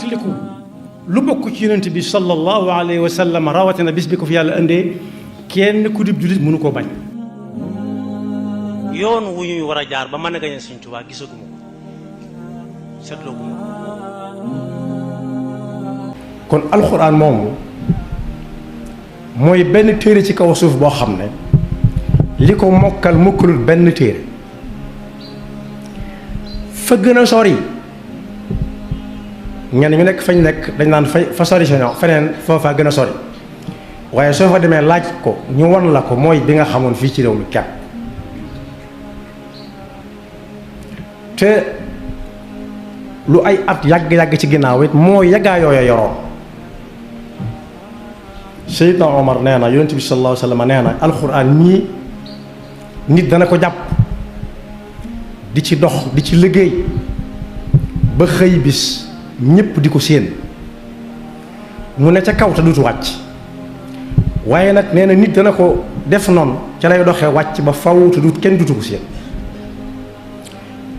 fàttaliku lu bokk ci yonent bi sallallahu alayhi wa sallam rawatina bis bi ko fi yàlla indee kenn ku dib jullit mënu koo bañ. yoon wu ñuy war a jaar ba mën a gañe Sëñ Tuubaa gisaguma ko seetlooguma ko. kon alxuraan moomu mooy benn téere ci kaw suuf boo xam ne li ko mokkal mokkalul benn téere fa gën a sori ñenn ñu nekk fañ nekk dañ naan fa sori sa ñoom feneen foofa gën a sori waaye soo fa demee laaj ko ñu wan la ko mooy bi nga xamoon fii ci réew mi kepp te lu ay at yàgg-yàgg ci ginnaaw it moo yàggaa yooya yoroon. Seydina Omar nee na yonent bi sallallahu alayhi wa sallam nee na alxuraan ñii nit dana ko jàpp di ci dox di ci liggéey ba xëy bis ñépp di ko séen mu ne ca kaw te dutu wàcc waaye nag nee na nit dana ko def noonu ca lay doxee wàcc ba faw te dut kenn dutu ko séen.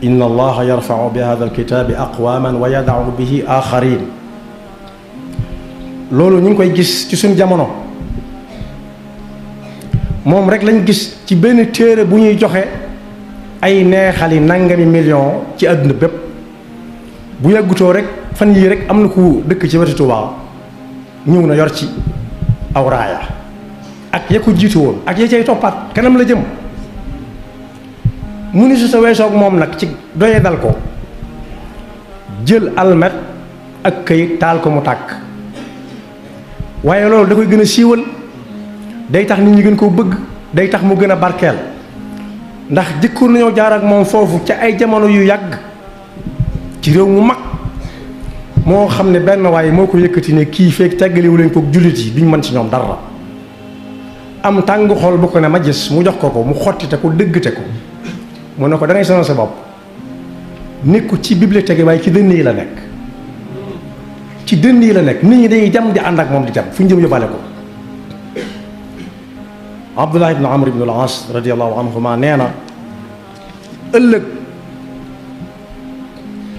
inna allaha yarfau bi hada alkitaabi aqwaman wa yadau bihi axarin. loolu ñu ngi koy gis ci suñu jamono moom rek lañ gis ci benn téere bu ñuy joxe ay neexali nangami million ci àdduna bépp bu yàggutoo rek fan yii rek am na ku dëkk ci wetu Tuubaa ñëw na yor ci aw raaya ak ya ko jiitu woon ak ya cay toppaat kanam la jëm mu ni su sa weesoog moom nag ci doye dal ko jël almet ak këyit taal ko mu tàkk waaye loolu da koy gën a siiwal day tax nit ñi gën koo bëgg day tax mu gën a barkeel ndax jëkkoon nañoo jaar ak moom foofu ca ay jamono yu yàgg ci réew mu mag moo xam ne benn waaye moo ko yëkkati ne kii feek teggaliwu leen ko jullit yi duñ mën ci ñoom dara am tàng xol bu ko ne ma gis mu jox ko ko mu xottite ko dëggate ko mu ne ko da ngay sonal sa bopp nekku ci bibliothèque waaye ci dënn yi la nekk ci dënn yi la nekk nit ñi dañuy dem di ànd ak moom di dem fu ñu jëm yóbbaale ko. Abdullah ibn Amr ibn al-As radiyallahu anhuma nee na ëllëg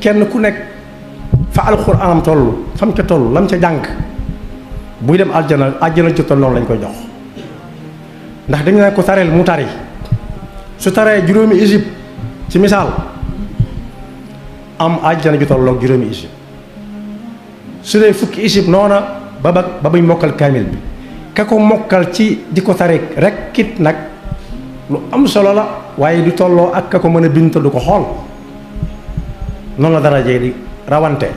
kenn ku nekk fa alxuraanam toll fam ca toll lam ca jàng buy dem aljana ci toll noonu lañ koy jox ndax dañu ne ko tareel mu tari su taree juróomi isib ci misaal am aljana ju tolloog juróomi isib su dee fukki isib noona ba buñ mokkal kaamil bi ka ko mokkal ci di ko tari rek kit nag lu am solo la waaye du tolloo ak ka ko mën a bind te du ko xool noonu la darajee di rawante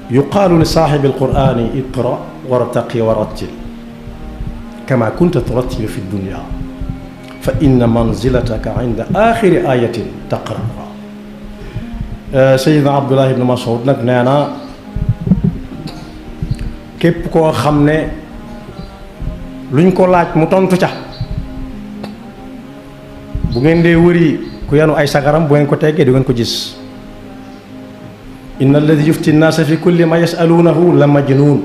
yuqaalu li saaxibi alqurani iqra wartaqi warattil kama kunta turattilu fi dunya fa inna manzilataka inda axiri ayatin taqra'uha. Sayyidina Abdullah ibn Mas'ud nag nee na képp koo xam ne luñ ko laaj mu tontu ca bu ngeen dee wëri ku yanu ay sagaram bu ngeen ko teggee du ngeen ko gis. inna alladi yufti nnaasa fi kulli ma yasaluunahu la majnuun.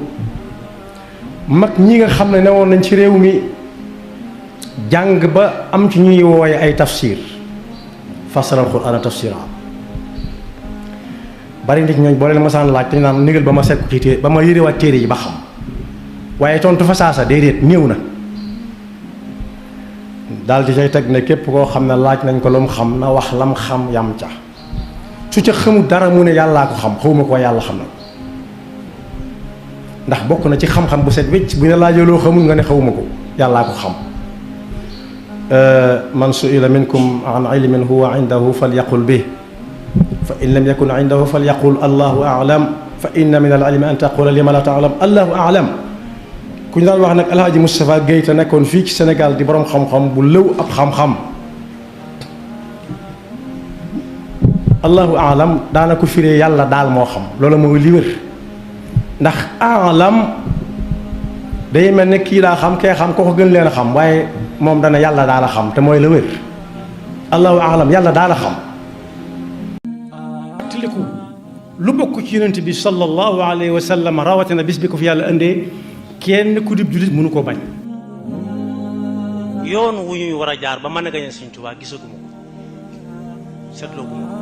mag ñi nga xam ne newoon nañ ci réew mi jàng ba am ci ñuy wooye ay tafsir fasara alquraan tafsira bari nit ñooñ boo leen masaan laaj dañ naan négal ba ma sekku ci téere ba ma yërewaat téere yi ba xam waaye tontu fa saasa déedéet néew na daal di cay teg ne képp koo xam ne laaj nañ ko lu mu xam na wax lam xam yam ca su ca xamul dara mu ne yàllaa ko xam xawma ko yàlla xam na ndax bokk na ci xam-xam bu set wécc bu ñu laajee loo xamul nga ne xawma ko yàllaa ko xam. man su'ila minkum an ilmin huwa indahu falyaqul bih fa in lam yakun indahu falyaqul allahu a'lam fa inna min al-ilmi an taqula lima la ta'lam allahu a'lam. ku ñu daan wax nag Alhaji Moustapha Guèye te nekkoon fii ci Sénégal di borom xam-xam bu lëw ab xam-xam allahu a'lam daana ko firee yàlla daal moo xam loolu mooy li wér ndax a'lam day mel ne kii daa xam kee xam ko ko gën leen a xam waaye moom dana yàlla daal a xam te mooy la wér allahu a'lam yàlla daal a xam. fàttaliku lu bokk ci yonent bi sallallahu alayhi wa sallam rawatina bis bi ko fi yàlla indee kenn ku dib jullit mënu koo bañ. yoon wu ñuy war a jaar ba mën a gañe Sëñ Tuubaa gisaguma ko seetloo guma ko